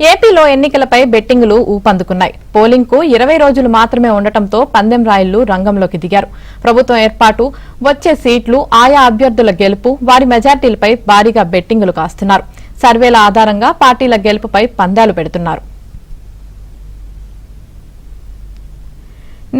ఏపీలో ఎన్నికలపై బెట్టింగులు ఊపందుకున్నాయి. పోలింగ్ కు 20 రోజులు మాత్రమే ఉండటంతో పందెం రాయుళ్లు రంగంలోకి దిగారు. ప్రభుత్వం ఏర్పాటు, వచ్చే సీట్లు, ఆయా అభ్యర్థుల గెలుపు, వారి మెజార్టీలపై భారీగా బెట్టింగులు కాస్తున్నారు. సర్వేల ఆధారంగా పార్టీల గెలుపుపై పందాలు పెడుతున్నారు.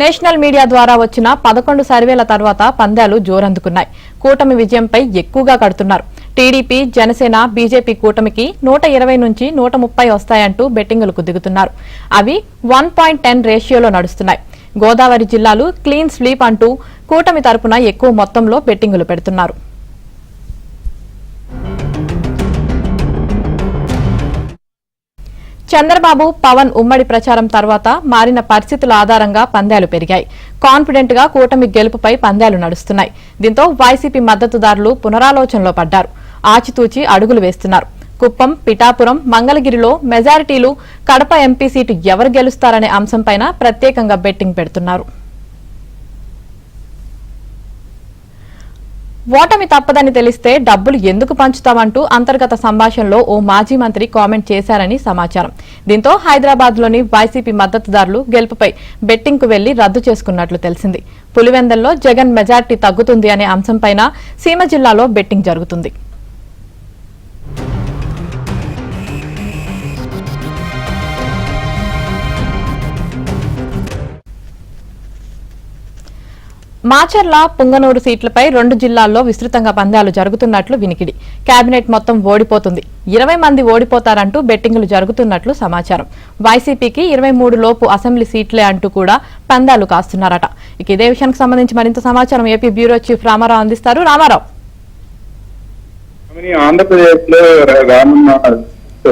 నేషనల్ మీడియా ద్వారా వచ్చిన 11 సర్వేల తర్వాత పందాలు జోరందుకున్నాయి. కూటమి విజయంపై ఎక్కువగా కడుతున్నారు. టీడీపీ, జనసేన, బీజేపీ కూటమికి 120 నుంచి 130 వస్తాయంటూ బెట్టింగులకు దిగుతున్నారు. అవి 1.10 రేషియోలో నడుస్తున్నాయి. గోదావరి జిల్లాలు క్లీన్ స్వీప్ అంటూ కూటమి తరపున ఎక్కువ మొత్తంలో బెట్టింగులు పెడుతున్నారు. చంద్రబాబు, పవన్ ఉమ్మడి ప్రచారం తర్వాత మారిన పరిస్థితుల ఆధారంగా పందాలు పెరిగాయి. కాన్ఫిడెంట్ గా కూటమి గెలుపుపై పందాలు నడుస్తున్నాయి. దీంతో వైసీపీ మద్దతుదారులు పునరాలోచనలో పడ్డారు. ఆచితూచి అడుగులు వేస్తున్నారు. కుప్పం, పిఠాపురం, మంగళగిరిలో మెజారిటీలు, కడప ఎంపీ సీటు ఎవరు గెలుస్తారనే అంశంపైన ప్రత్యేకంగా బెట్టింగ్ పెడుతున్నారు. ఓటమి తప్పదని తెలిస్తే డబ్బులు ఎందుకు పంచుతామంటూ అంతర్గత సంభాషణలో ఓ మాజీ మంత్రి కామెంట్ చేశారని సమాచారం. దీంతో హైదరాబాద్ లోని వైసీపీ మద్దతుదారులు గెలుపుపై బెట్టింగ్ కు వెళ్లి రద్దు చేసుకున్నట్లు తెలిసింది. పులివెందల్లో జగన్ మెజార్టీ తగ్గుతుంది అనే అంశంపైన సీమ జిల్లాలో బెట్టింగ్ జరుగుతుంది. మాచర్ల, పుంగనూరు సీట్లపై 2 జిల్లాల్లో విస్తృతంగా పందాలు జరుగుతున్నట్లు వినికిడి. కేబినెట్ మొత్తం ఓడిపోతుంది, 20 మంది ఓడిపోతారంటూ బెట్టింగులు జరుగుతున్నట్లు సమాచారం. వైసీపీకి 23 లోపు అసెంబ్లీ సీట్లే అంటూ కూడా పందాలు కాస్తున్నారట. ఇక ఇదే విషయానికి సంబంధించి మరింత సమాచారం ఏపీ బ్యూరో చీఫ్ రామారావు అందిస్తారు. రామారావు, ఆంధ్రప్రదేశ్ లో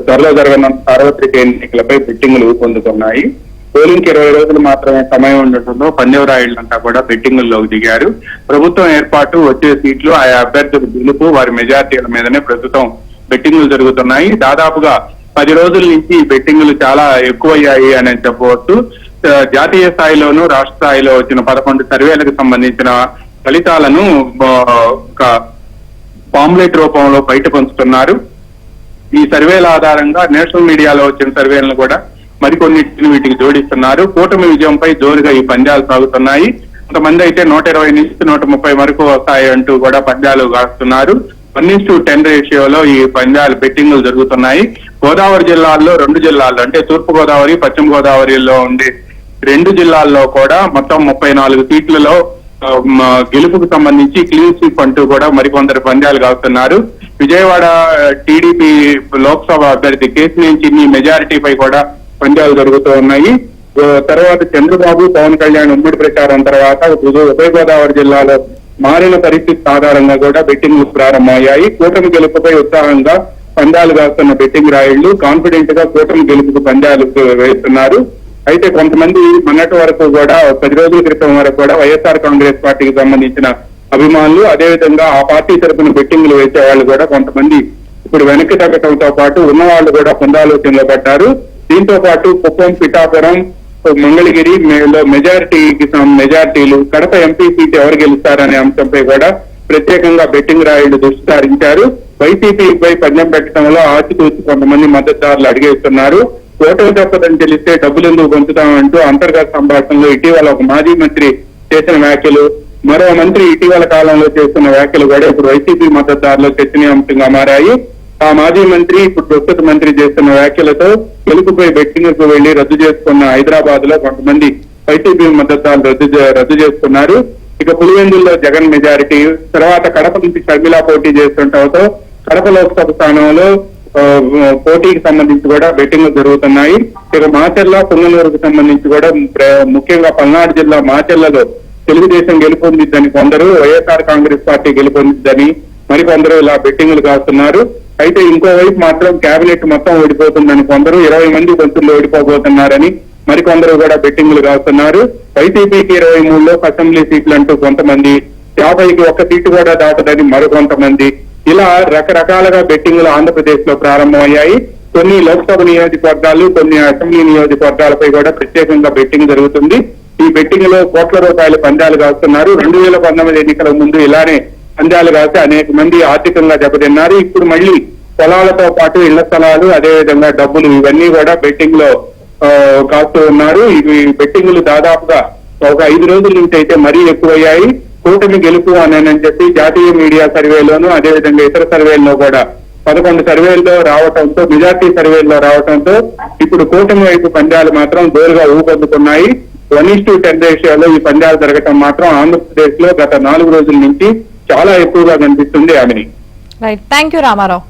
త్వరలో జరగనున్న సార్వత్రిక ఎన్నికలపై బెట్టింగులు పొందుతున్నాయి. పోలింగ్ 20 రోజులు మాత్రమే సమయం ఉండటంతో పందెం రాయుళ్లంతా కూడా బెట్టింగుల్లోకి దిగారు. ప్రభుత్వం ఏర్పాటు, వచ్చే సీట్లు, ఆయా అభ్యర్థుల గెలుపు, వారి మెజార్టీల మీదనే ప్రస్తుతం బెట్టింగులు జరుగుతున్నాయి. దాదాపుగా 10 రోజుల నుంచి బెట్టింగులు చాలా ఎక్కువయ్యాయి అని చెప్పవచ్చు. జాతీయ స్థాయిలోనూ రాష్ట్ర స్థాయిలో వచ్చిన 11 సర్వేలకు సంబంధించిన ఫలితాలను ఒక పాంప్లెట్ రూపంలో బయట పంచుతున్నారు. ఈ సర్వేల ఆధారంగా నేషనల్ మీడియాలో వచ్చిన సర్వేలను కూడా మరికొన్నిటిని వీటికి జోడిస్తున్నారు. కూటమి విజయంపై జోరుగా ఈ పందాలు సాగుతున్నాయి. కొంతమంది అయితే 120 నుంచి 130 వరకు వస్తాయి అంటూ కూడా పందాలు కాస్తున్నారు. 1:10 రేషియోలో ఈ పందాలు బెట్టింగులు జరుగుతున్నాయి. గోదావరి జిల్లాల్లో 2 జిల్లాల్లో అంటే తూర్పు గోదావరి, పశ్చిమ గోదావరిలో ఉండే 2 జిల్లాల్లో కూడా మొత్తం 34 సీట్లలో గెలుపుకు సంబంధించి క్లీన్ స్వీప్ అంటూ కూడా మరికొందరు పందాలు కాస్తున్నారు. విజయవాడ టీడీపీ లోక్సభ అభ్యర్థి కేశినేని చిన్ని మెజారిటీపై కూడా పందాలు జరుగుతూ ఉన్నాయి. తర్వాత చంద్రబాబు, పవన్ కళ్యాణ్ ఉమ్మడి ప్రచారం తర్వాత ఉభయ గోదావరి జిల్లాలో మారిన పరిస్థితి ఆధారంగా కూడా బెట్టింగ్లు ప్రారంభమయ్యాయి. కూటమి గెలుపుపై ఉత్సాహంగా పందాలు కాస్తున్న బెట్టింగ్ రాయుళ్లు కాన్ఫిడెంట్ గా కూటమి గెలుపుకు పందాలు వేస్తున్నారు. అయితే కొంతమంది మొన్నటి వరకు కూడా 10 రోజుల క్రితం వరకు కూడా వైఎస్ఆర్ కాంగ్రెస్ పార్టీకి సంబంధించిన అభిమానులు, అదేవిధంగా ఆ పార్టీ తరఫున బెట్టింగ్లు వేసే వాళ్ళు కూడా కొంతమంది ఇప్పుడు వెనక్కి తగ్గడంతో పాటు ఉన్న వాళ్ళు కూడా పునరాలోచనలో పడ్డారు. దీంతో పాటు కుప్పం, పిఠాపురం, మంగళగిరి మెజార్టీలు, కడప ఎంపీ సీట్ ఎవరు గెలుస్తారనే అంశంపై కూడా ప్రత్యేకంగా బెట్టింగ్ రాయుళ్లు దృష్టి సారించారు. వైసీపీపై పందెం పెట్టడంలో ఆచితూచి కొంతమంది మద్దతుదారులు అడిగేస్తున్నారు. ఓటమి తప్పదని తెలిస్తే డబ్బులు ఎందుకు పంచుతామంటూ అంతర్గత సంభాషణలో ఇటీవల ఒక మాజీ మంత్రి చేసిన వ్యాఖ్యలు, మరో మంత్రి ఇటీవల కాలంలో చేస్తున్న వ్యాఖ్యలు కూడా ఇప్పుడు వైసీపీ మద్దతుదారులు చర్చనీయాంశంగా మారాయి. ఆ మాజీ మంత్రి ఇప్పుడు ప్రస్తుత మంత్రి చేస్తున్న వ్యాఖ్యలతో గెలుపుపై బెట్టింగ్కు వెళ్లి రద్దు చేసుకున్న హైదరాబాద్ లో కొంతమంది వైసీపీ మద్దతుదారులు రద్దు చేసుకున్నారు. ఇక పులివెందుల్లో జగన్ మెజారిటీ, తర్వాత కడప నుంచి షర్మిల పోటీ చేస్తుండటంతో కడప లోక్సభ స్థానంలో పోటీకి సంబంధించి కూడా బెట్టింగ్లు జరుగుతున్నాయి. ఇక మాచర్ల, పుంగనూరుకు సంబంధించి కూడా ముఖ్యంగా పల్నాడు జిల్లా మాచర్లలో తెలుగుదేశం గెలుపొందిద్దని కొందరు, వైఎస్ఆర్ కాంగ్రెస్ పార్టీ గెలుపొందిద్దని మరికొందరు ఇలా బెట్టింగ్లు కాస్తున్నారు. అయితే ఇంకోవైపు మాత్రం కేబినెట్ మొత్తం ఓడిపోతుందని కొందరు, 20 మంది మంత్రులు ఓడిపోబోతున్నారని మరికొందరు కూడా బెట్టింగ్లు కాస్తున్నారు. వైసీపీకి 23 అసెంబ్లీ సీట్లు అంటూ కొంతమంది, 50కి 1 సీటు కూడా దాటదని మరికొంతమంది, ఇలా రకరకాలుగా బెట్టింగ్లు ఆంధ్రప్రదేశ్ లో ప్రారంభమయ్యాయి. కొన్ని లోక్సభ నియోజకవర్గాలు, కొన్ని అసెంబ్లీ నియోజకవర్గాలపై కూడా ప్రత్యేకంగా బెట్టింగ్ జరుగుతుంది. ఈ బెట్టింగ్ లో కోట్ల రూపాయల పందాలు కాస్తున్నారు. 2019 ఎన్నికల ముందు ఇలానే పందాలు కాసి అనేక మంది ఆర్థికంగా దెబ్బతిన్నారు. ఇప్పుడు మళ్ళీ పొలాలతో పాటు ఇళ్ల స్థలాలు, అదేవిధంగా డబ్బులు, ఇవన్నీ కూడా బెట్టింగ్ లో కాస్తూ ఉన్నారు. ఇవి బెట్టింగ్లు దాదాపుగా ఒక 5 రోజుల నుంచి అయితే మరీ ఎక్కువయ్యాయి. కూటమి గెలుపు అని చెప్పి జాతీయ మీడియా సర్వేలోను, అదేవిధంగా ఇతర సర్వేల్లో కూడా 11 సర్వేల్లో రావడంతో, మెజార్టీ సర్వేల్లో రావడంతో ఇప్పుడు కూటమి వైపు పందాలు మాత్రం జోరుగా ఊపందుకున్నాయి. 1:10 రేషియోలో ఈ పందాలు జరగటం మాత్రం ఆంధ్రప్రదేశ్ లో గత 4 రోజుల నుంచి చాలా ఎక్కువగా కనిపిస్తుంది. ఆమెని రైట్, థ్యాంక్ యూ రామారావు.